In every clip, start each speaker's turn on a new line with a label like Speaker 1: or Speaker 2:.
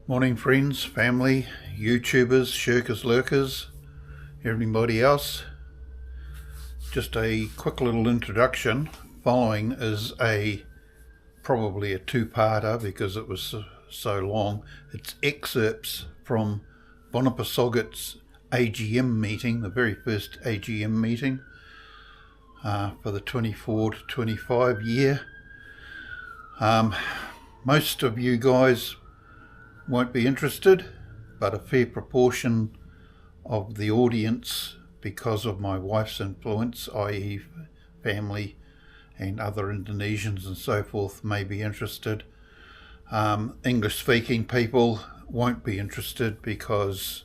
Speaker 1: Morning friends, family, YouTubers, shirkers, lurkers, everybody else. Just a quick little introduction. Following is probably a two-parter because it was so long. It's excerpts from Bonapasogit's AGM meeting, the very first AGM meeting for the 24 to 25 year. Most of you guys won't be interested, but a fair proportion of the audience, because of my wife's influence, i.e. family and other Indonesians and so forth, may be interested. English speaking people won't be interested because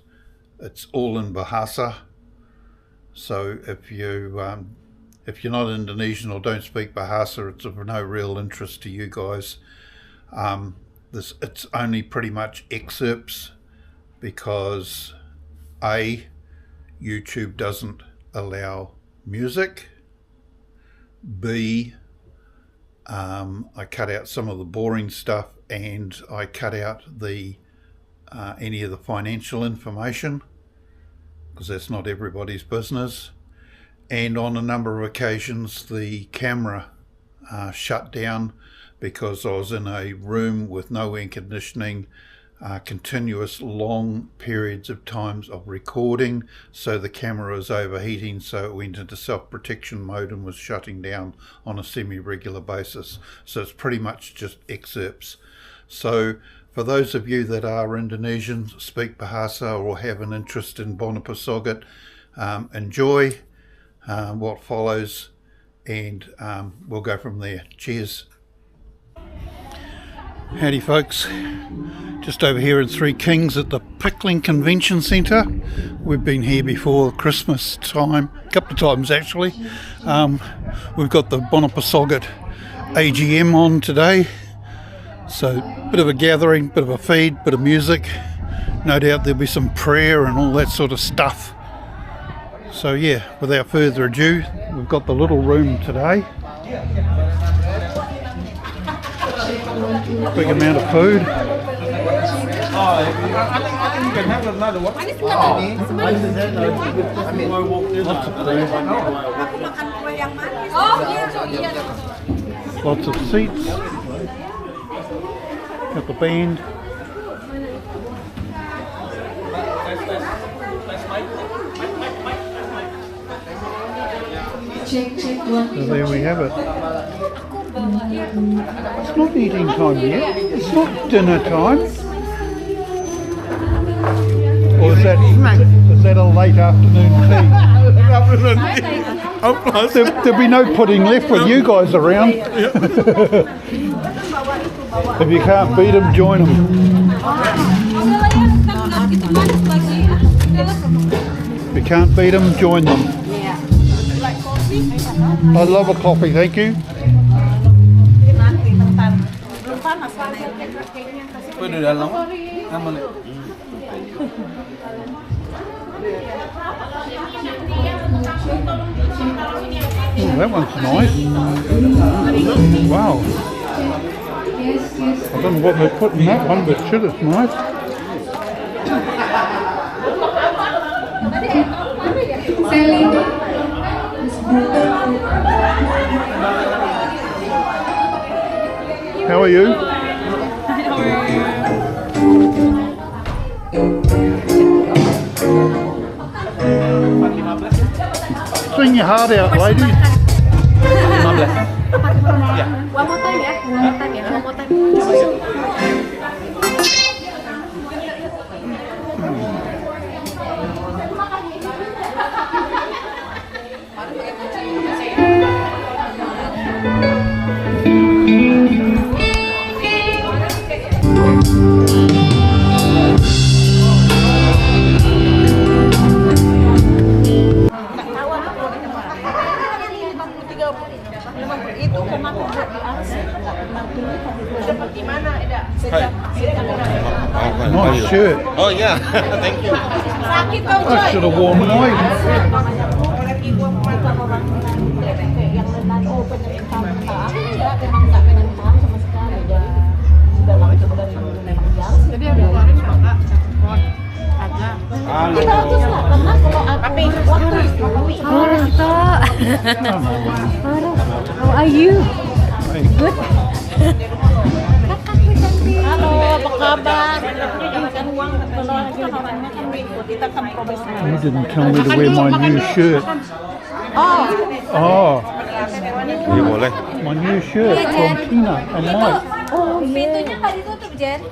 Speaker 1: it's all in Bahasa. So if you're not Indonesian or don't speak Bahasa, it's of no real interest to you guys. It's only pretty much excerpts because A, YouTube doesn't allow music. B, I cut out some of the boring stuff and I cut out any of the financial information because that's not everybody's business. And on a number of occasions the camera shut down because I was in a room with no air conditioning, continuous long periods of times of recording, so the camera was overheating, so it went into self-protection mode and was shutting down on a semi-regular basis. So it's pretty much just excerpts. So for those of you that are Indonesian, speak Bahasa or have an interest in Bonapasogit, enjoy what follows, and we'll go from there. Cheers. Howdy folks, just over here in Three Kings at the Pickling Convention Centre. We've been here before Christmas time, a couple of times actually. We've got the Bonapasogit AGM on today, so a bit of a gathering, bit of a feed, bit of music. No doubt there'll be some prayer and all that sort of stuff. So yeah, without further ado, we've got the little room today. Big amount of food.
Speaker 2: I think you can have another one.
Speaker 1: Lots of seats. Got the band. So there we have it. It's not eating time yet. It's not dinner time. Or is that a late afternoon tea? There'll be no pudding left with you guys around. If you can't beat them, join them. If you can't beat them, join them. I love a coffee, thank you. Oh, that one's nice. Wow. I don't know what they put in that one, but shit, it's nice. How are you? Sing your heart out, ladies.
Speaker 2: 15.
Speaker 3: Ya. One more time ya. One more time.
Speaker 1: Nice shirt.
Speaker 2: Oh yeah, thank you.
Speaker 1: I should have worn mine.
Speaker 3: Jadi ada How are you? Good.
Speaker 4: Halo, apa kabar? Makan uang kalau orangnya kan ikut kita kan profesional.
Speaker 1: You didn't tell me to wear my new shirt.
Speaker 4: Oh,
Speaker 1: Oh,
Speaker 2: Iya boleh.
Speaker 1: my new shirt from Tina and Mike.
Speaker 3: Oh, pintunya nggak ditutup, Jen.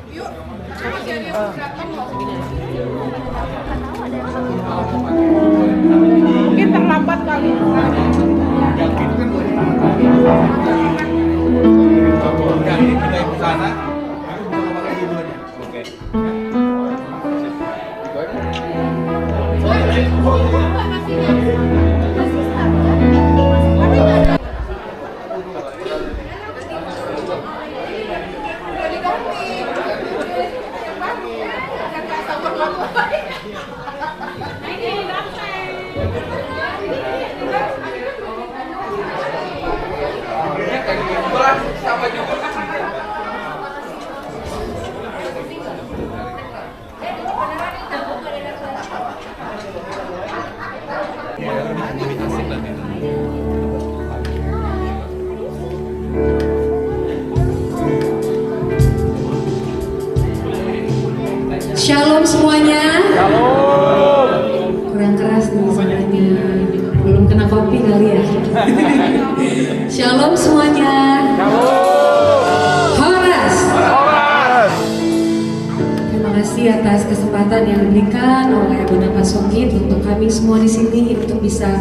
Speaker 4: mungkin terlambat kali.
Speaker 5: Shalom semuanya. Kurang keras nih suaranya. Belum kena kopi kali ya. Shalom semuanya. Horas. Terima kasih atas kesempatan yang diberikan oleh Bunda Pasokit untuk kami semua di sini untuk bisa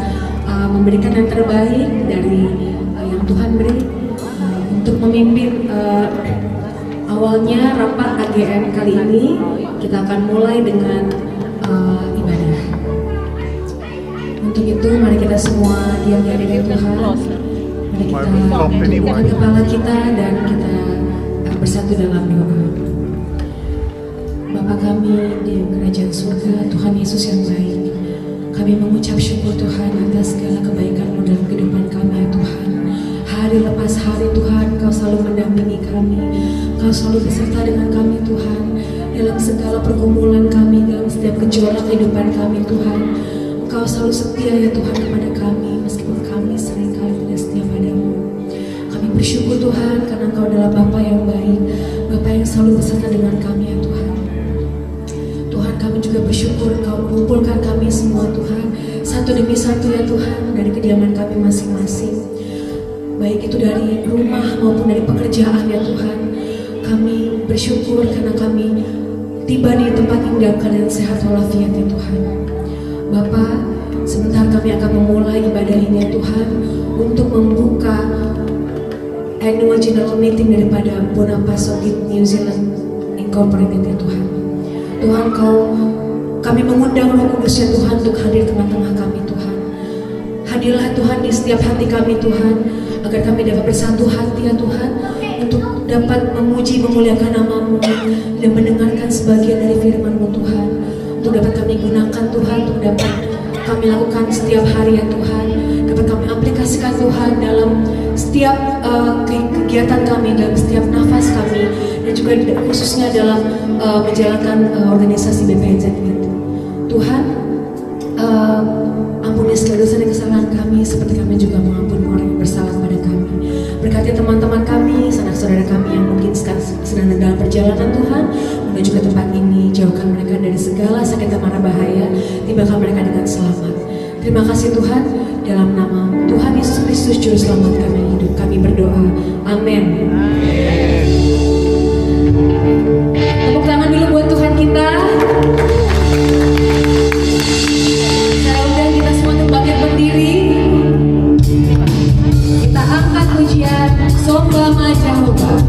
Speaker 5: memberikan yang terbaik dari yang Tuhan beri untuk memimpin awalnya rapat AGM kali ini. Kita akan mulai dengan ibadah. Untuk itu mari kita semua diam di hadirat Tuhan. Mari kita tundukkan kepala kita dan kita bersatu dalam doa. Bapa kami di kerajaan surga, Tuhan Yesus yang baik, kami mengucap syukur Tuhan atas segala kebaikan-Mu dalam kehidupan kami ya Tuhan. Hari lepas hari Tuhan, Kau selalu mendampingi kami, Kau selalu beserta dengan kami Tuhan, dalam segala pergumulan kami, dalam setiap gejolak kehidupan kami Tuhan. Kau selalu setia ya Tuhan kepada kami, meskipun kami seringkali tidak setia padamu. Kami bersyukur Tuhan karena Engkau adalah Bapa yang baik, Bapa yang selalu beserta dengan kami ya Tuhan. Tuhan, kami juga bersyukur Engkau mengumpulkan kami semua Tuhan, satu demi satu ya Tuhan, dari kediaman kami masing-masing, baik itu dari rumah maupun dari pekerjaan ya Tuhan. Kami bersyukur karena kami tiba di tempat ini dalam keadaan sehat walafiat ya Tuhan. Bapa, sebentar kami akan memulai ibadah ini ya Tuhan, untuk membuka annual general meeting daripada Bunda Pasokit New Zealand Incorporated ya Tuhan. Tuhan, kami mengundang Roh Kudus ya Tuhan untuk hadir di tengah-tengah kami Tuhan. Hadirlah Tuhan di setiap hati kami Tuhan, agar kami dapat bersatu hati ya Tuhan, untuk dapat memuji memuliakan nama-Mu dan mendengarkan sebagian dari firman-Mu Tuhan, untuk dapat kami gunakan Tuhan, untuk dapat kami lakukan setiap hari ya Tuhan, dapat kami aplikasikan Tuhan dalam setiap kegiatan kami, dalam setiap nafas kami, dan juga khususnya dalam menjalankan organisasi BPJ itu. Tuhan, ampuni segala dosa dan kesalahan kami, seperti kami juga mengampuni orang yang bersalah pada kami. Berkati teman-teman kami, sanak saudara kami yang mungkin sedang dalam perjalanan Tuhan menuju ke tempat ini. Jauhkan mereka dari segala sakit dan mara bahaya, tibakan mereka dengan selamat. Terima kasih Tuhan, dalam nama Tuhan Yesus Kristus Juru Selamat kami hidup, kami berdoa. Amin. Tepuk tangan dulu buat Tuhan kita. Saya undang kita semua untuk bangkit berdiri. Kita angkat pujian Sombama Jehovah.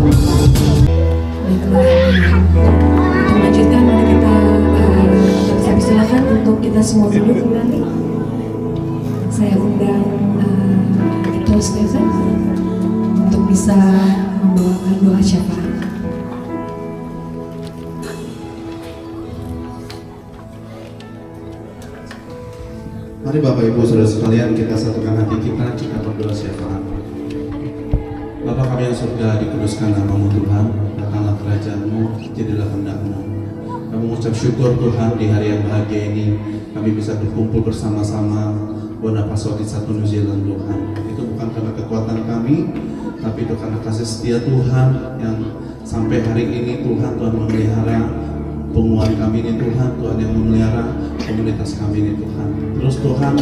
Speaker 5: Baiklah, kita lanjutkan. Mari kita saya silakan untuk kita semua duduk kembali. Saya undang Ketua Stephen untuk bisa membawakan doa syafaat.
Speaker 6: Mari Bapak Ibu Saudara sekalian, kita satukan hati kita berdoa syafaat. Bapa kami yang surga, dikuduskan nama-Mu Tuhan, datanglah kerajaan-Mu, jadilah kehendak-Mu. Kami mengucap syukur Tuhan di hari yang bahagia ini, kami bisa berkumpul bersama-sama Bonapaso di satu New Zealand Tuhan. Itu bukan karena kekuatan kami, tapi itu karena kasih setia Tuhan yang sampai hari ini Tuhan memelihara penguat kami ini Tuhan yang memelihara komunitas kami ini Tuhan. Terus Tuhan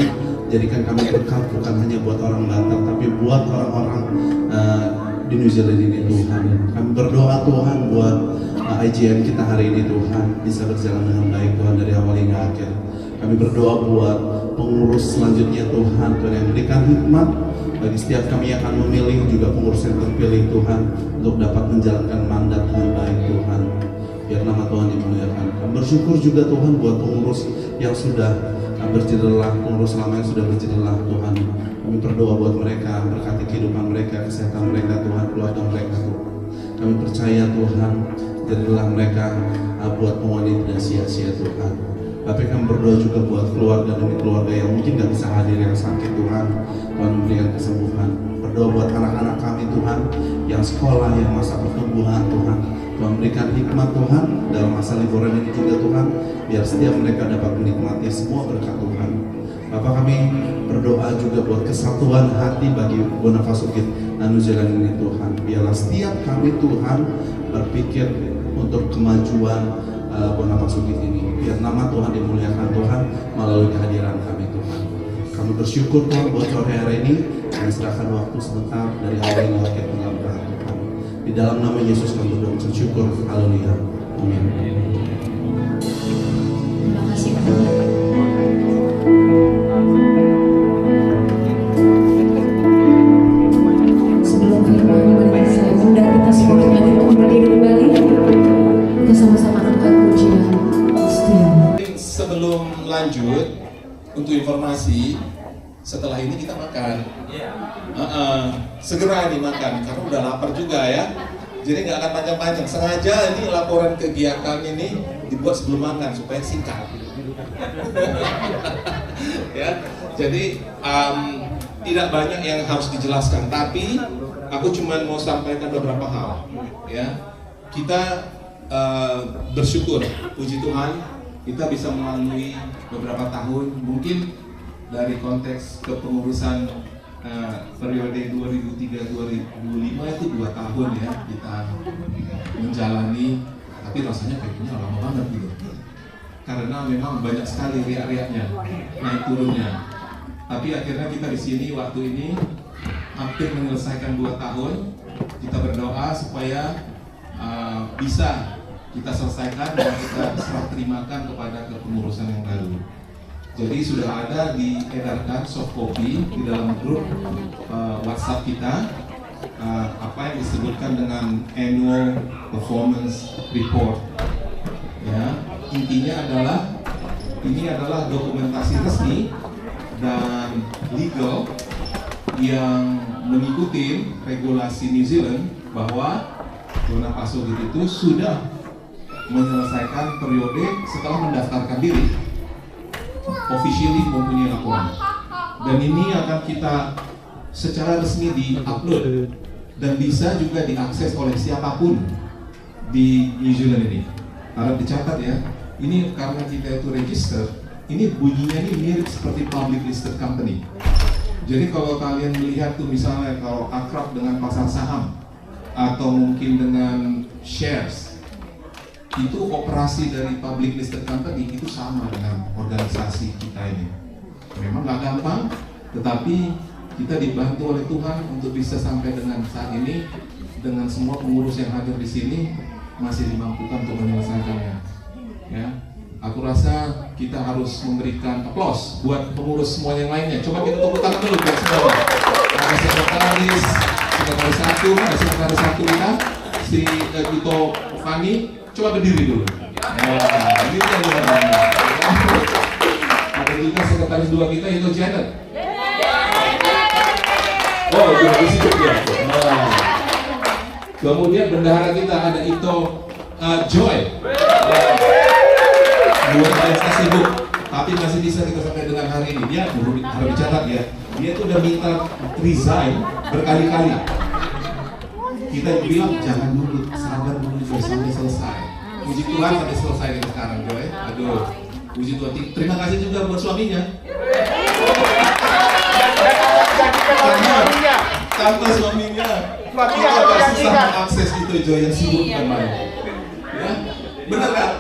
Speaker 6: jadikan kami berkat bukan hanya buat orang Batak, tapi buat orang-orang di New Zealand ini Tuhan. Kami berdoa Tuhan buat IGN kita hari ini Tuhan bisa berjalan dengan baik Tuhan dari awal hingga akhir. Kami berdoa buat pengurus selanjutnya Tuhan yang memberikan hikmat bagi setiap kami yang akan memilih, juga pengurus yang terpilih Tuhan untuk dapat menjalankan mandat dengan baik Tuhan. Biar nama Tuhan dimuliakan. Kami bersyukur juga Tuhan buat pengurus yang sudah berjederlah, pengurus lama yang sudah berjederlah Tuhan. Kami berdoa buat mereka, berkati kehidupan mereka, kesehatan mereka Tuhan, keluarga mereka Tuhan. Kami percaya Tuhan, jadilah mereka buat penguat tidak sia-sia Tuhan. Tapi kami berdoa juga buat keluarga demi keluarga yang mungkin gak bisa hadir, yang sakit Tuhan, Tuhan memberikan kesembuhan. Berdoa buat anak-anak kami Tuhan, yang sekolah, yang masa pertumbuhan Tuhan. Tuhan berikan hikmat Tuhan dalam masa liburan ini juga Tuhan, biar setiap mereka dapat menikmati semua berkat Tuhan. Bapak, kami berdoa juga buat kesatuan hati bagi Bonapaso New Zealand ini Tuhan. Biarlah setiap kami Tuhan berpikir untuk kemajuan Bonapaso ini. Biar nama Tuhan dimuliakan Tuhan melalui kehadiran kami Tuhan. Kami bersyukur Tuhan buat sore hari ini. Kami serahkan waktu sebentar dari awal hingga akhir pengabdian Tuhan. Di dalam nama Yesus kami berdoa dan syukur. Haleluya. Amin.
Speaker 5: Terima kasih Tuhan. Sebelum firman, mari saya undang kita semua untuk berdiri kembali. Kita sama-sama angkat pujian setia.
Speaker 2: Sebelum lanjut, untuk informasi, setelah ini kita makan. Segera nih makan, karena udah lapar juga ya. Jadi nggak akan panjang-panjang. Sengaja ini laporan kegiatan ini dibuat sebelum makan supaya singkat. Ya, jadi tidak banyak yang harus dijelaskan, tapi aku cuma mau sampaikan beberapa hal. Ya, kita bersyukur, puji Tuhan, kita bisa melalui beberapa tahun, mungkin dari konteks kepengurusan periode 2003-2005 itu 2 tahun ya kita menjalani, tapi rasanya kayaknya lama banget gitu. Karena memang banyak sekali riak-riaknya, naik turunnya. Tapi akhirnya kita di sini waktu ini hampir menyelesaikan 2 tahun. Kita berdoa supaya bisa kita selesaikan dan kita serah terimakan kepada kepengurusan yang baru. Jadi sudah ada diedarkan soft copy di dalam grup WhatsApp kita apa yang disebutkan dengan annual performance report. Ya, intinya adalah ini adalah dokumentasi resmi dan legal yang mengikuti regulasi New Zealand bahwa Bonapaso itu sudah menyelesaikan periode setelah mendaftarkan diri, officially mempunyai laporan, dan ini akan kita secara resmi di-upload dan bisa juga diakses oleh siapapun di New Zealand ini. Harap dicatat ya, ini karena kita itu register, ini bunyinya ini mirip seperti public listed company. Jadi kalau kalian melihat tuh misalnya kalau akrab dengan pasar saham atau mungkin dengan shares, itu operasi dari public listed company itu sama dengan organisasi kita ini. Memang nggak gampang, tetapi kita dibantu oleh Tuhan untuk bisa sampai dengan saat ini dengan semua pengurus yang hadir di sini masih dimampukan untuk menyelesaikannya. Ya, aku rasa kita harus memberikan aplaus buat pengurus semua yang lainnya. Coba kita tepuk tangan dulu buat semua. Ada sekretaris, sekretaris satu, ada sekretaris satu kita, si Tito Fani. Coba berdiri dulu. Ya, ini yang benar. Ada juga sekretaris dua kita yaitu Janet. Oh, itu disebut ya. Nah. Kemudian bendahara kita ada Ito Joy. Buat kita sibuk, tapi masih bisa kita sampai dengan hari ini. Dia harus dicatat ya. Dia tuh udah minta resign berkali-kali. Kita bilang jangan dulu, sabar dulu sampai selesai. Puji Tuhan sampai selesai dari sekarang, Joy. Aduh, puji Tuhan. Terima kasih juga buat suaminya. Karena suaminya agak susah mengakses itu Joy yang sibuk bukan main. Ya, benar kan?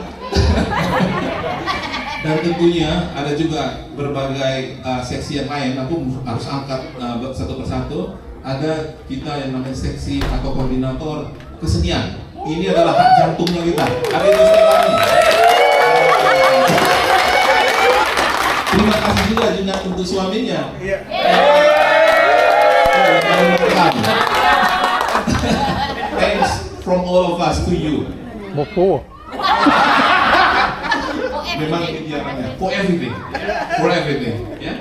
Speaker 2: Dan tentunya ada juga berbagai seksi yang lain. Aku harus angkat satu persatu. Ada kita yang namanya seksi atau koordinator kesenian. Ini adalah hak jantungnya kita. Ada itu Stefani. Terima kasih juga untuk suaminya. Thanks from all of us to you. Memang idealnya for everything, ya.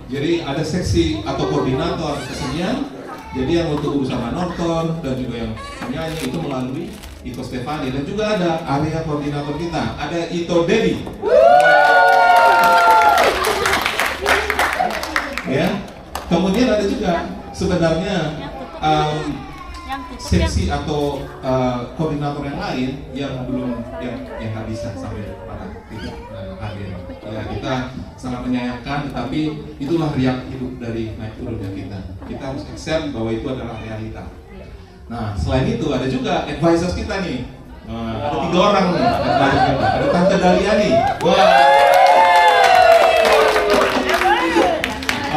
Speaker 2: Jadi ada seksi atau koordinator kesenian. Jadi yang untuk urusan nonton dan juga yang penyanyi itu melalui Ito Stefani, dan juga ada area koordinator kita, ada Ito Dedi. Ya. Kemudian ada juga sebenarnya seksi atau koordinator yang lain yang belum yang nggak bisa sampai pada titik hadir. Ya, kita sangat menyayangkan, tetapi itulah riak hidup dari naik turunnya kita. Kita harus accept bahwa itu adalah realita. Nah, selain itu ada juga advisors kita nih. Ada 3 orang nih advisors kita. Ada Tante Daliani. Wah.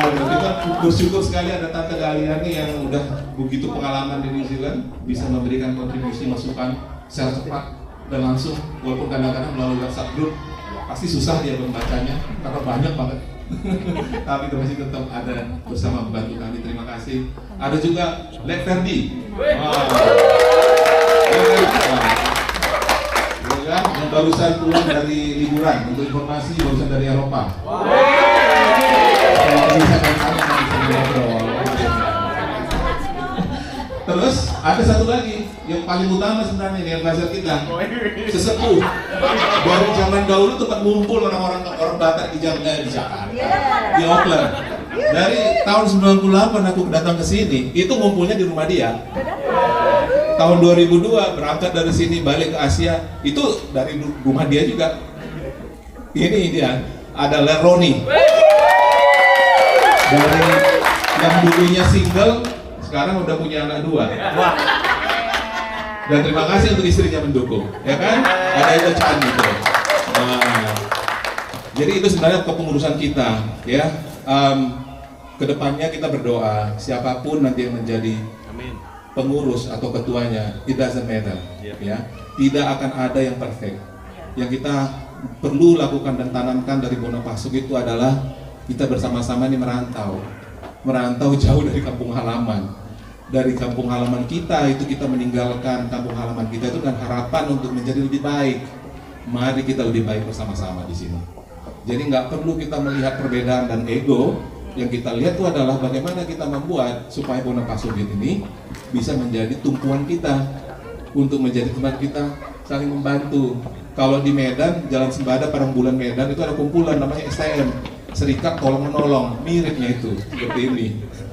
Speaker 2: Kita bersyukur sekali ada Tante Daliani yang udah begitu pengalaman di New Zealand, bisa memberikan kontribusi masukan secara cepat dan langsung, walaupun kadang-kadang melalui WhatsApp group pasti susah dia membacanya karena banyak banget. Tapi masih tetap ada bersama membantu kami. Terima kasih. Ada juga Lek Ferdi. Yang barusan pulang dari liburan untuk informasi, barusan dari Eropa. Terus ada satu lagi yang paling utama sebenarnya nih, advisor kita, sesepuh. Dari zaman dahulu tempat ngumpul orang Batak di Jakarta, di Auckland. Dari tahun 98 aku datang ke sini, itu ngumpulnya di rumah dia. Tahun 2002 berangkat dari sini balik ke Asia, itu dari rumah dia juga. Ini dia, ada Leroni. Dari yang dulunya single, sekarang udah punya anak 2. Dan terima kasih untuk istrinya mendukung, ya kan? Ada itu Chan gitu. Jadi itu sebenarnya kepengurusan kita, ya. Kedepannya kita berdoa, siapapun nanti yang menjadi pengurus atau ketuanya, it doesn't matter, ya. Tidak akan ada yang perfect. Yang kita perlu lakukan dan tanamkan dari Bonapasuk itu adalah kita bersama-sama ini merantau jauh dari kampung halaman. Dari kampung halaman kita itu kita meninggalkan kampung halaman kita itu dengan harapan untuk menjadi lebih baik. Mari kita lebih baik bersama-sama di sini. Jadi nggak perlu kita melihat perbedaan dan ego. Yang kita lihat itu adalah bagaimana kita membuat supaya Bonapasuk ini bisa menjadi tumpuan kita untuk menjadi teman kita saling membantu. Kalau di Medan, Jalan Sembada Parangbulan Medan itu ada kumpulan namanya STM, Serikat Tolong Menolong, miripnya itu seperti ini,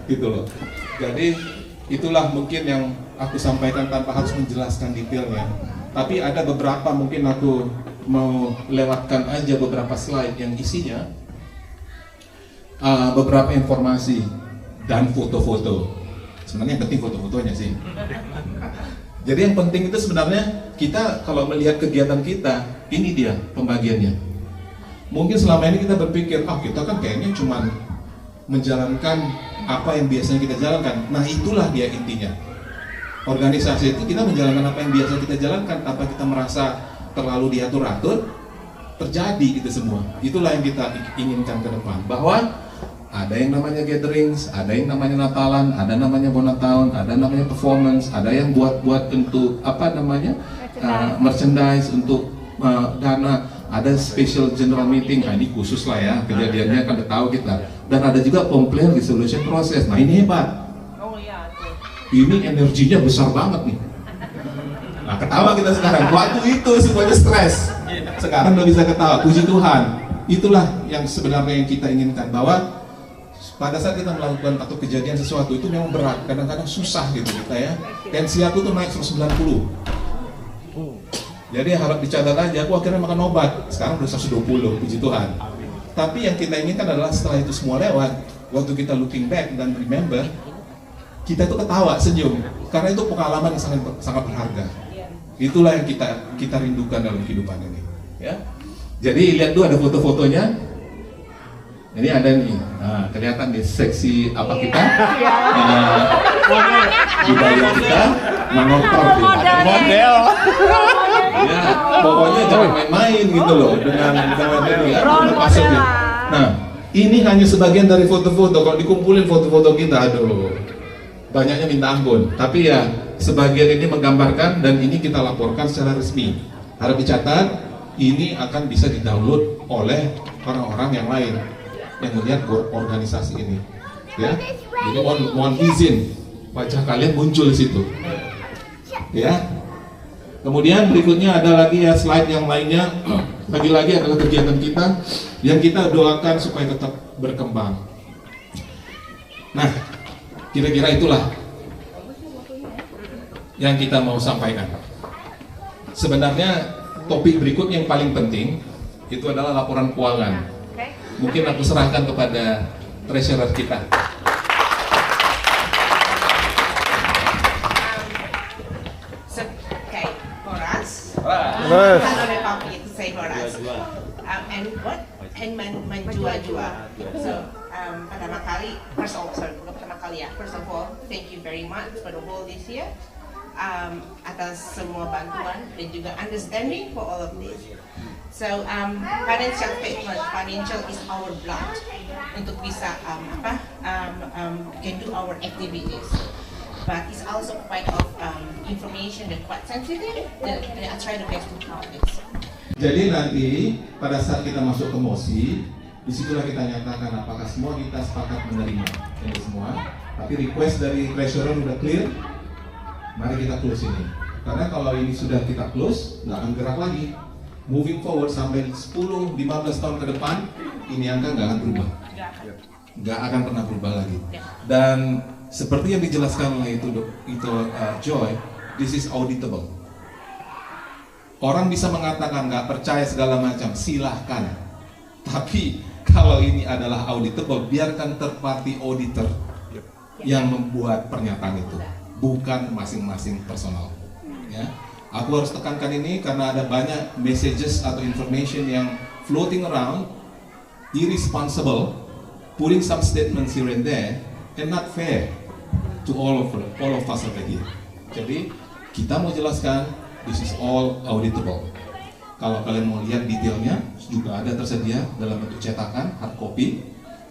Speaker 2: gitu loh. Jadi itulah mungkin yang aku sampaikan tanpa harus menjelaskan detailnya. Tapi ada beberapa mungkin aku mau lewatkan aja beberapa slide yang isinya beberapa informasi dan foto-foto. Sebenarnya yang penting foto-fotonya sih. Jadi yang penting itu sebenarnya kita kalau melihat kegiatan kita, ini dia pembagiannya. Mungkin selama ini kita berpikir, kita kan kayaknya cuma menjalankan apa yang biasanya kita jalankan. Nah itulah dia intinya. Organisasi itu kita menjalankan apa yang biasa kita jalankan, tanpa kita merasa terlalu diatur-atur, terjadi itu semua. Itulah yang kita inginkan ke depan. Bahwa ada yang namanya gatherings, ada yang namanya Natalan, ada namanya Bonatown, ada namanya performance, ada yang buat untuk merchandise untuk dana, ada special general meeting. Nah ini khusus lah ya, kejadiannya kan udah tahu kita. Dan ada juga complaint resolution process. Nah ini hebat. Ini energinya besar banget nih. Nah ketawa kita sekarang. Waktu itu semuanya stres. Sekarang udah bisa ketawa. Puji Tuhan. Itulah yang sebenarnya yang kita inginkan, bahwa pada saat kita melakukan atau kejadian sesuatu itu memang berat, kadang-kadang susah gitu kita ya. Tensi aku tuh naik 190. Jadi harap dicatat aja, aku akhirnya makan obat. Sekarang udah 120, puji Tuhan. Tapi yang kita inginkan adalah setelah itu semua lewat, waktu kita looking back dan remember, kita itu ketawa, senyum, karena itu pengalaman yang sangat berharga. Itulah yang kita rindukan dalam kehidupan ini. Ya. Jadi lihat tuh ada foto-fotonya. Ini ada nih, nah, kelihatan nih seksi apa kita, budaya kita, menonton model. Ya, pokoknya jangan main-main gitu loh dengan ini ya. Nah, ini hanya sebagian dari foto-foto. Kalau dikumpulin foto-foto kita, aduh, banyaknya minta ampun. Tapi ya, sebagian ini menggambarkan dan ini kita laporkan secara resmi. Harap dicatat, ini akan bisa di-download oleh orang-orang yang lain yang melihat organisasi ini, ya. Jadi mohon izin wajah kalian muncul di situ, ya. Kemudian berikutnya ada lagi ya slide yang lainnya. Lagi-lagi adalah kegiatan kita yang kita doakan supaya tetap berkembang. Nah, kira-kira itulah yang kita mau sampaikan. Sebenarnya topik berikutnya yang paling penting itu adalah laporan keuangan. Mungkin aku serahkan kepada treasurer kita.
Speaker 7: Okay, for us. Hello Republic to say for us. And what? And menjua-jua. So, pertama kali, first of all, thank you very much for the whole this year. Atas semua bantuan dan juga understanding for all of this. So financial statement, financial is our blood untuk bisa can do our activities. But it's also quite of information that quite sensitive. And I try the best to count this.
Speaker 2: Jadi nanti pada saat kita masuk ke MOSI, disitulah kita nyatakan apakah semua kita sepakat menerima ini semua. Tapi request dari treasurer udah clear. Mari kita close ini. Karena kalau ini sudah kita close, nggak akan gerak lagi. Moving forward sampai 10-15 tahun ke depan, ini angka nggak akan berubah. Nggak akan pernah berubah lagi. Dan seperti yang dijelaskan oleh Joy, this is auditable. Orang bisa mengatakan nggak percaya segala macam, silahkan. Tapi kalau ini adalah auditable, biarkan third party auditor yang membuat pernyataan itu, bukan masing-masing personal. Ya, aku harus tekankan ini karena ada banyak messages atau information yang floating around, irresponsible, putting some statements here and there, and not fair to all of us over here. Jadi kita mau jelaskan, this is all auditable. Kalau kalian mau lihat detailnya, juga ada tersedia dalam bentuk cetakan, hard copy.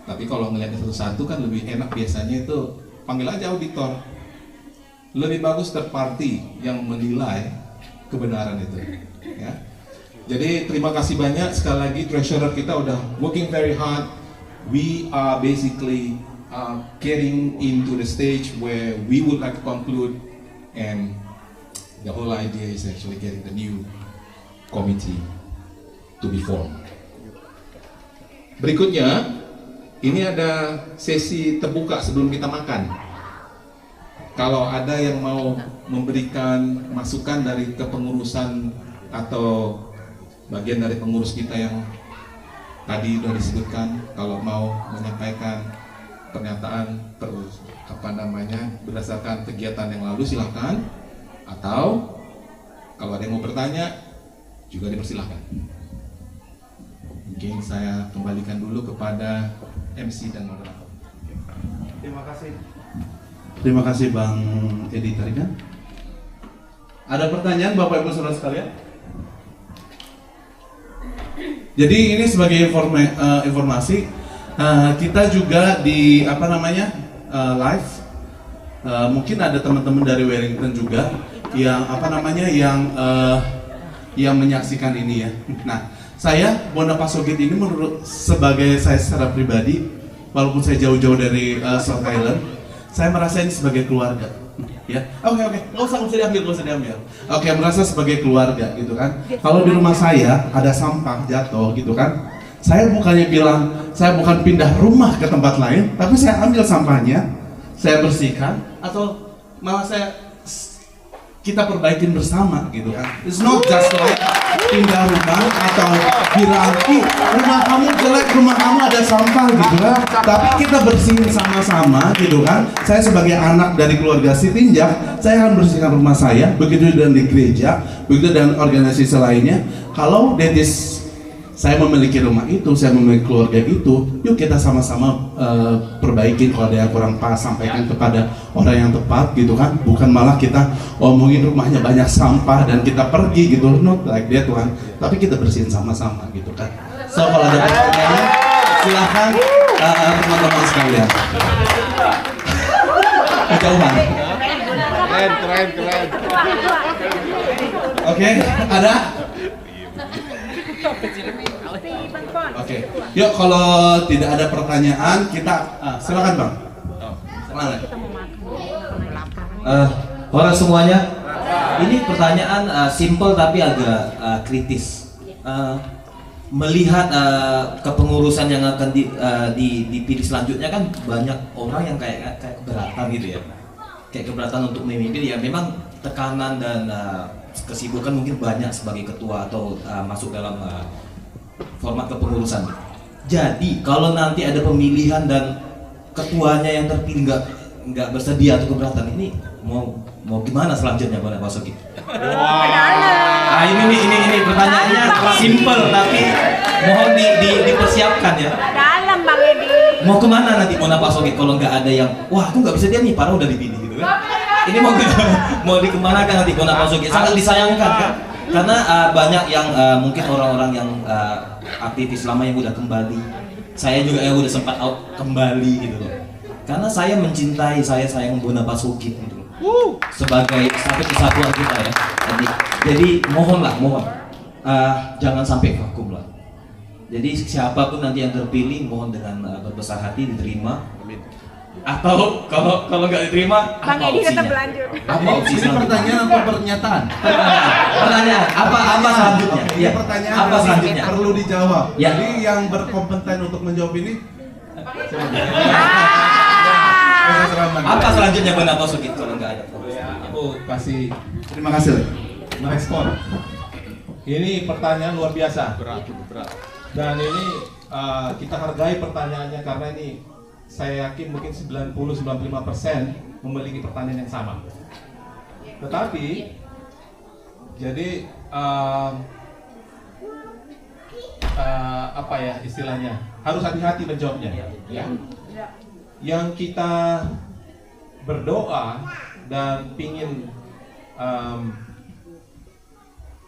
Speaker 2: Tapi kalau ngelihatnya satu-satu kan lebih enak biasanya itu panggil aja auditor. Lebih bagus third party yang menilai kebenaran itu, ya. Jadi terima kasih banyak sekali lagi, treasurer kita udah working very hard. We are basically getting into the stage where we would like to conclude, and the whole idea is actually getting the new committee to be formed. Berikutnya, ini ada sesi terbuka sebelum kita makan. Kalau ada yang mau memberikan masukan dari kepengurusan atau bagian dari pengurus kita yang tadi sudah disebutkan, kalau mau menyampaikan pernyataan berdasarkan kegiatan yang lalu silahkan, atau kalau ada yang mau bertanya juga dipersilahkan. Mungkin saya kembalikan dulu kepada MC dan moderator.
Speaker 6: Terima kasih. Terima kasih Bang Edi Tarigan. Ada pertanyaan Bapak Ibu Saudara sekalian? Jadi ini sebagai informasi, kita juga di live. Mungkin ada teman-teman dari Wellington juga yang yang menyaksikan ini ya. Nah, saya Bonda Pasogit ini sebagai saya secara pribadi, walaupun saya jauh-jauh dari South Island, saya merasa ini sebagai keluarga, ya. Oke, nggak usah diambil. Oke, merasa sebagai keluarga, gitu kan. Kalau di rumah saya ada sampah jatuh, gitu kan. Saya bukannya bilang, saya bukan pindah rumah ke tempat lain, tapi saya ambil sampahnya, saya bersihkan, atau malah kita perbaikin bersama, gitu kan. It's not just like pindah rumah atau bilang, rumah kamu jelek, rumah kamu ada sampah gitu kan. Tapi kita bersihin sama-sama gitu kan. Saya sebagai anak dari keluarga Sitinjak, saya akan bersihkan rumah saya, begitu dan di gereja, begitu dan organisasi lainnya. Kalau saya memiliki rumah itu, saya memiliki keluarga itu, yuk kita sama-sama perbaikin. Kalau ada yang kurang pas, sampaikan kepada orang yang tepat gitu kan. Bukan malah kita omongin rumahnya banyak sampah dan kita pergi gitu, not like that Tuhan. Tapi kita bersihin sama-sama gitu kan. So kalau ada pertanyaan, silahkan teman-teman sekalian. Kejauhan.
Speaker 2: Keren.
Speaker 6: Oke, ada? Oke, yuk kalau tidak ada pertanyaan kita silakan Bang. Mana?
Speaker 8: Orang semuanya, ini pertanyaan simple tapi agak kritis. Melihat kepengurusan yang akan dipilih selanjutnya kan banyak orang yang kayak keberatan gitu ya, kayak keberatan untuk memimpin ya. Memang tekanan dan kesibukan mungkin banyak sebagai ketua atau masuk dalam format kepengurusan. Jadi kalau nanti ada pemilihan dan ketuanya yang terpilih nggak bersedia atau keberatan, ini mau gimana selanjutnya Pak Sogi? Nah ini pertanyaannya simple tapi mohon dipersiapkan ya.
Speaker 4: Dalam Bang Edi.
Speaker 8: Mau kemana nanti Pak Sogi kalau nggak ada yang aku nggak bisa dia nih, padahal udah dipilih gitu kan? Ini mau dikemanakan nanti Pak Sogi? Sangat disayangkan kan? Karena banyak yang mungkin orang-orang yang aktivis lama yang udah kembali, saya juga yang udah sempat out kembali gitu loh. Karena saya mencintai, saya sayang Pak Sogi gitu loh. Sebagai satu kesatuan kita ya. Jadi mohon jangan sampai vakum lah. Jadi siapapun nanti yang terpilih mohon dengan berbesar hati diterima. Atau kalau nggak diterima,
Speaker 4: Bang Edi tetap berlanjut.
Speaker 8: Apa opsi
Speaker 6: Ini pertanyaan atau pernyataan?
Speaker 8: Pertanyaan. Apa selanjutnya?
Speaker 6: Ini pertanyaan
Speaker 8: apa selanjutnya?
Speaker 6: perlu dijawab.
Speaker 8: Ya.
Speaker 6: Jadi yang berkompeten untuk menjawab ini
Speaker 8: Apa selanjutnya Pak Sogi kalau nggak ada?
Speaker 2: Aku kasih
Speaker 6: terima kasih.
Speaker 2: merespon. Ini pertanyaan luar biasa. Berat. Dan ini kita hargai pertanyaannya karena ini saya yakin mungkin 90-95% memiliki pertanyaan yang sama. Tetapi jadi apa ya istilahnya, harus hati-hati menjawabnya ya. Yang kita berdoa dan pingin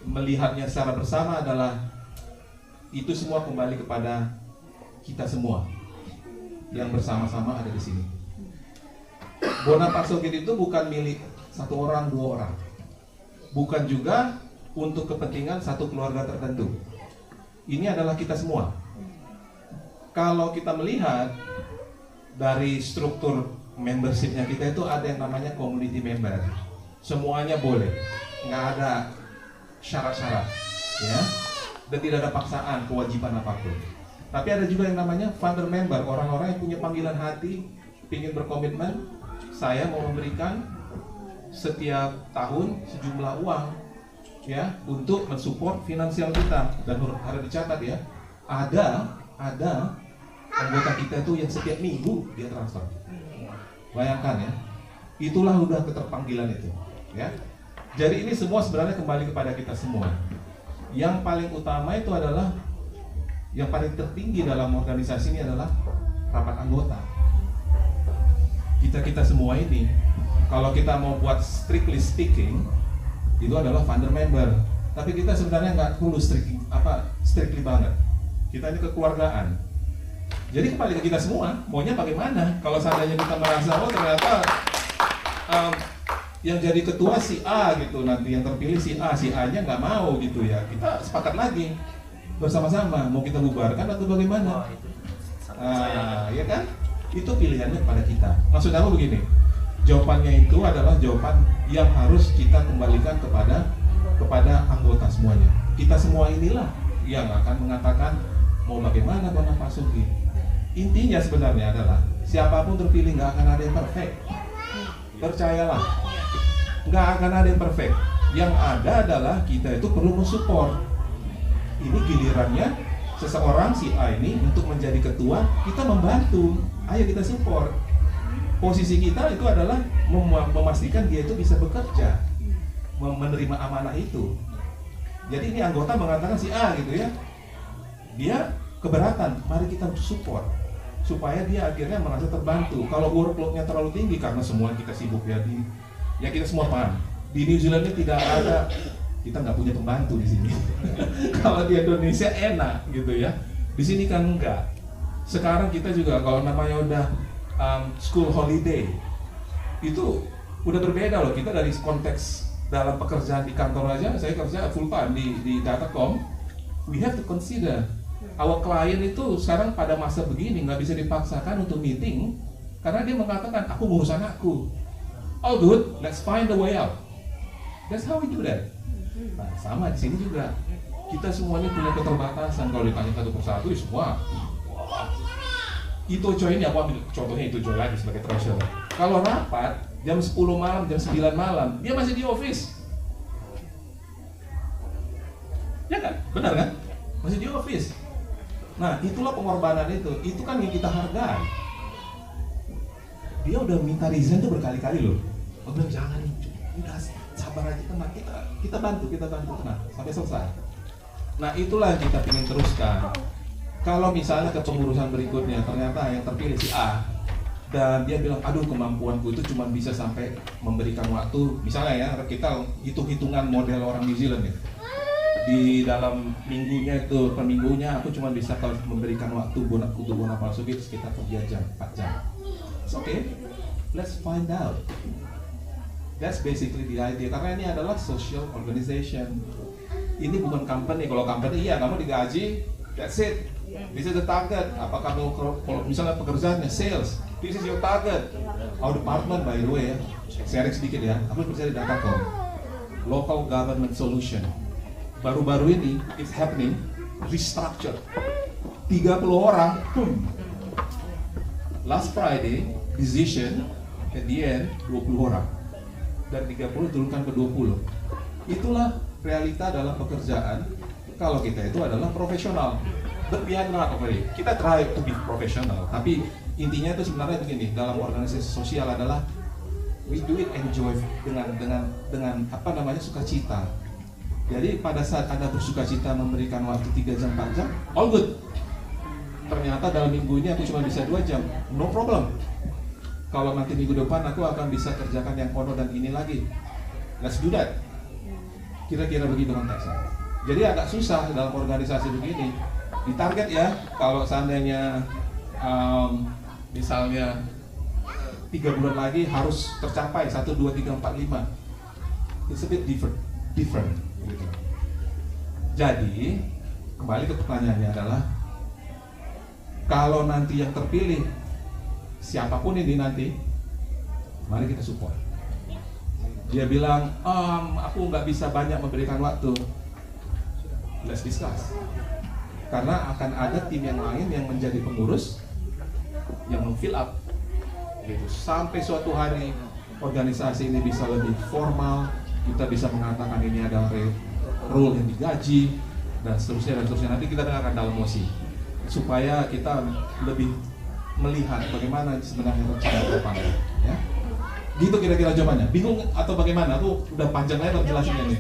Speaker 2: melihatnya secara bersama adalah itu semua kembali kepada kita semua yang bersama-sama ada di sini. Pak Sogi itu bukan milik satu orang, dua orang, bukan juga untuk kepentingan satu keluarga tertentu. Ini adalah kita semua. Kalau kita melihat dari struktur membershipnya kita itu ada yang namanya community member. Semuanya boleh, nggak ada syarat-syarat, ya, dan tidak ada paksaan kewajiban apapun. Tapi ada juga yang namanya founder member, orang-orang yang punya panggilan hati, ingin berkomitmen, saya mau memberikan setiap tahun sejumlah uang, ya, untuk mensupport finansial kita. Dan harus dicatat ya, ada anggota kita itu yang setiap minggu dia transfer. Bayangkan ya, itulah udah keterpanggilan itu, ya. Jadi ini semua sebenarnya kembali kepada kita semua. Yang paling utama itu adalah, yang paling tertinggi dalam organisasi ini adalah rapat anggota. Kita semua ini, kalau kita mau buat strictly speaking, itu adalah founder member. Tapi kita sebenarnya nggak perlu strictly banget. Kita ini kekeluargaan. Jadi kembali ke kita semua, maunya bagaimana? Kalau seandainya kita merasa, ternyata yang jadi ketua si A gitu, nanti yang terpilih si A-nya nggak mau gitu ya, kita sepakat lagi bersama-sama, mau kita bubarkan atau bagaimana? Ya kan? Itu pilihannya pada kita. Maksud aku begini, jawabannya itu adalah jawaban yang harus kita kembalikan kepada anggota semuanya. Kita semua inilah yang akan mengatakan mau bagaimana Pak Sogi. Intinya sebenarnya adalah siapapun terpilih nggak akan ada yang perfect. Percayalah, nggak akan ada yang perfect. Yang ada adalah kita itu perlu mensupport. ini gilirannya seseorang si A ini untuk menjadi ketua, kita membantu, ayo kita support. Posisi kita itu adalah memastikan dia itu bisa bekerja, menerima amanah itu. Jadi ini anggota mengatakan si A gitu ya, dia keberatan, mari kita support supaya dia akhirnya merasa terbantu. Kalau workload-nya terlalu tinggi karena semua kita sibuk ya kita semua paham. Di New Zealand ini tidak ada, kita nggak punya pembantu di sini. Kalau di Indonesia enak gitu ya, di sini kan enggak. Sekarang kita juga kalau namanya udah school holiday itu udah berbeda loh. Kita dari konteks dalam pekerjaan di kantor aja, saya kerja full time di Datacom, we have to consider our client itu sekarang pada masa begini nggak bisa dipaksakan untuk meeting karena dia mengatakan aku ngurus anakku. All good, let's find a way out. That's how we do that. Nah, sama di sini juga. Kita semuanya punya keterbatasan. Kalau ditanya satu persatu, ya semua. Itu coy ini aku ambil contohnya itu coy lagi sebagai treasurer. Kalau rapat jam 10 malam, jam 9 malam, dia masih di office. Ya kan? Benar kan? Masih di office. Nah, itulah pengorbanan itu. Itu kan yang kita hargai. Dia udah minta resign tuh berkali-kali loh. Oh, bilang jangan, udah sabar aja, tenang, kita bantu tenang sampai selesai. Nah, itulah yang kita ingin teruskan. Kalau misalnya kepengurusan berikutnya ternyata yang terpilih si A dan dia bilang, aduh kemampuanku itu cuma bisa sampai memberikan waktu, misalnya ya kita hitung-hitungan model orang New Zealand ya. Di dalam minggunya itu, per minggunya aku cuma bisa memberikan waktu untuk Bona Palsuki sekitar kerja jam 4 jam. It's okay, let's find out. That's basically the idea, karena ini adalah social organization. Ini bukan company. Kalau company, iya kamu digaji, that's it. This is the target. Apakah kamu, kalau misalnya pekerjaannya sales, this is your target. Our department, by the way ya, sharing sedikit ya, aku kerja di Datacom, local government solution. Baru-baru ini, it's happening, restructure. 30 orang, last Friday, decision, at the end, 20 orang. Dari 30 turunkan ke 20. Itulah realita dalam pekerjaan kalau kita itu adalah profesional. But we are not okay. Kita try to be professional, tapi intinya itu sebenarnya begini, dalam organisasi sosial adalah we do it enjoy dengan apa namanya sukacita. Jadi pada saat Anda bersukacita memberikan waktu 3 jam 4 jam, all good. Ternyata dalam minggu ini aku cuma bisa 2 jam, no problem. Kalau nanti minggu depan aku akan bisa kerjakan yang kono dan ini lagi, let's do that. Kira-kira begitu konteksnya. Jadi agak susah dalam organisasi begini. Ditarget ya, kalau seandainya misalnya 3 bulan lagi harus tercapai 1, 2, 3, 4, 5. It's a bit different gitu. Jadi kembali ke pertanyaannya adalah kalau nanti yang terpilih siapapun ini nanti, mari kita support. Dia bilang, aku nggak bisa banyak memberikan waktu. Let's discuss. Karena akan ada tim yang lain yang menjadi pengurus, yang meng-fill up. Gitu. Sampai suatu hari organisasi ini bisa lebih formal, kita bisa mengatakan ini ada role yang digaji, dan seterusnya. Nanti kita dengarkan dalam mosi. Supaya kita lebih melihat bagaimana sebenarnya rencana ke depan, ya. Gitu kira-kira jawabannya. Bingung atau bagaimana? Aku udah panjang lebar jelasinnya nih.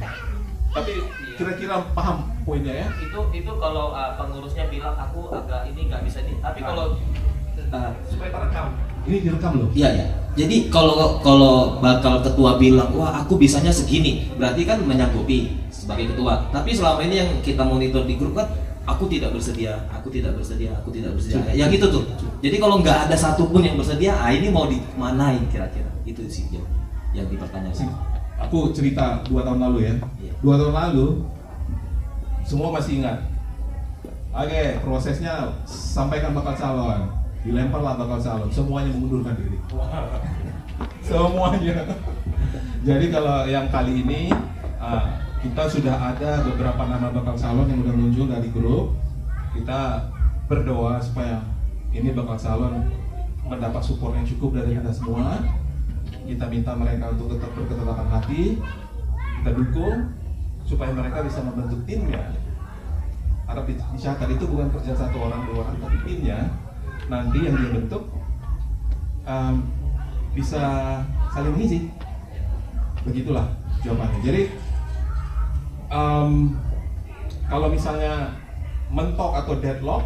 Speaker 2: Tapi kira-kira paham poinnya ya?
Speaker 8: Itu kalau pengurusnya bilang aku agak ini nggak bisa nih. Tapi kalau
Speaker 2: supaya terekam. Ini direkam loh.
Speaker 8: Iya ya. Jadi kalau bakal ketua bilang, wah aku bisanya segini, berarti kan menyanggupi sebagai ketua. Tapi selama ini yang kita monitor di grup kan, aku tidak bersedia. Ya gitu tuh. Jadi kalau nggak ada satupun yang bersedia, ini mau dimanain kira-kira? Itu sih yang dipertanyakan.
Speaker 2: Aku cerita 2 tahun lalu ya. 2 tahun lalu, semua masih ingat. Oke, prosesnya sampaikan bakal calon, dilemparlah bakal calon, semuanya mengundurkan diri. Semuanya. Jadi kalau yang kali ini kita sudah ada beberapa nama bakal calon yang udah muncul dari grup. Kita berdoa supaya ini bakal calon mendapat support yang cukup dari kita semua. Kita minta mereka untuk tetap berketetapan hati, kita dukung supaya mereka bisa membentuk timnya. rapat dicatat itu bukan kerja satu orang dua orang, tapi timnya nanti yang dia bentuk bisa saling mengisi. Begitulah jawabannya. Jadi kalau misalnya mentok atau deadlock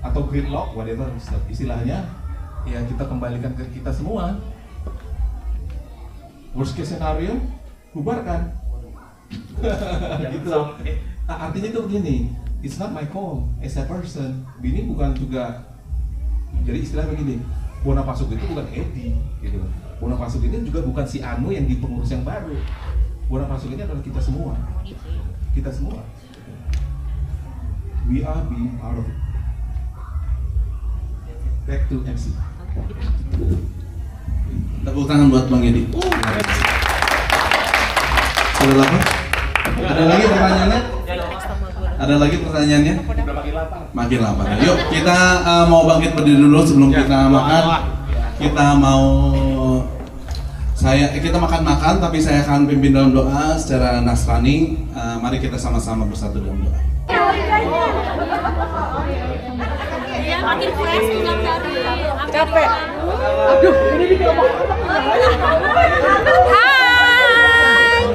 Speaker 2: atau gridlock, whatever istilahnya, ya kita kembalikan ke kita semua. Worst case scenario, bubarkan. Gitu. Nah, artinya itu begini, it's not my call as a person. Ini bukan juga, jadi istilah begini, Bona Pasuk itu bukan Edi, gitu. Bona Pasuk ini juga bukan si Anu yang di pengurus yang baru. Bona Pasuk ini adalah kita semua. Kita semua. We are being part of it. Back to MC.
Speaker 6: Tepuk tangan buat Bang Edi. Sudah lama? Ada lagi pertanyaannya? Ada lagi pertanyaannya? Makin lapar. Yuk kita mau bangkit berdiri dulu sebelum kita makan. Kita makan, tapi saya akan pimpin dalam doa secara Nasrani. Mari kita sama-sama bersatu dalam doa.
Speaker 4: Ya, makin fresh pulang dari
Speaker 3: Capek. Aduh, ini bikin apa?
Speaker 4: Hai.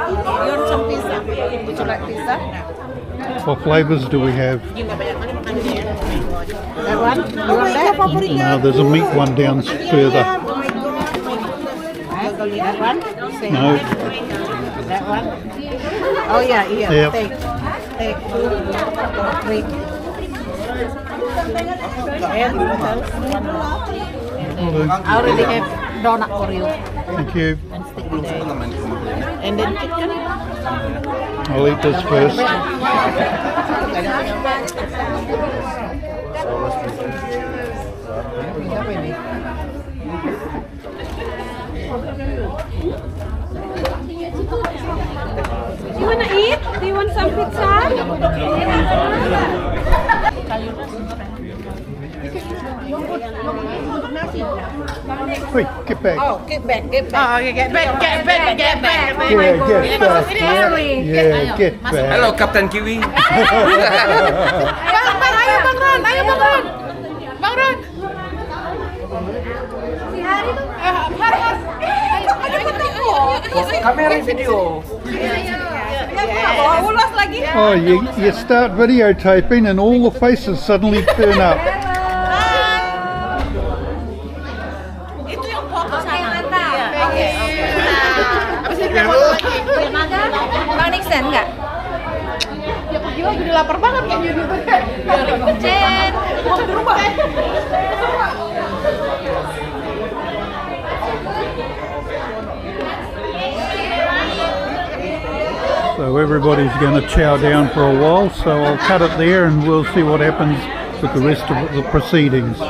Speaker 3: You want some pizza? Would you like pizza?
Speaker 1: What flavors do we have?
Speaker 3: That one? You want that?
Speaker 1: No, there's a meat one down further.
Speaker 3: That one?
Speaker 1: No.
Speaker 3: That one? Oh yeah,
Speaker 1: Yep.
Speaker 3: Take 2, 3. I already have donut for you.
Speaker 1: Thank you.
Speaker 3: And stick with it. And then chicken.
Speaker 1: I'll eat this first.
Speaker 4: You wanna eat? Do you want some pizza?
Speaker 1: Wait, get back.
Speaker 3: Oh, get back.
Speaker 4: Oh, okay, get back.
Speaker 1: Yeah, get back. Yeah, get back.
Speaker 9: Halo Kapten Kiwi.
Speaker 4: Bang, ayo Bang Ron. Bang Ron. Si Hari tuh.
Speaker 9: Kamera video.
Speaker 4: Ulas lagi.
Speaker 1: Oh, you start videotaping and all the faces suddenly turn up.
Speaker 4: Itu yang foto sana.
Speaker 3: Oke.
Speaker 4: Abis ini kita foto lagi. Bang Nixon enggak?
Speaker 3: Gila, jadi lapar banget kayak gitu.
Speaker 4: Jen.
Speaker 3: Mau berubah.
Speaker 1: So everybody's going to chow down for a while, so I'll cut it there and we'll see what happens with the rest of the proceedings.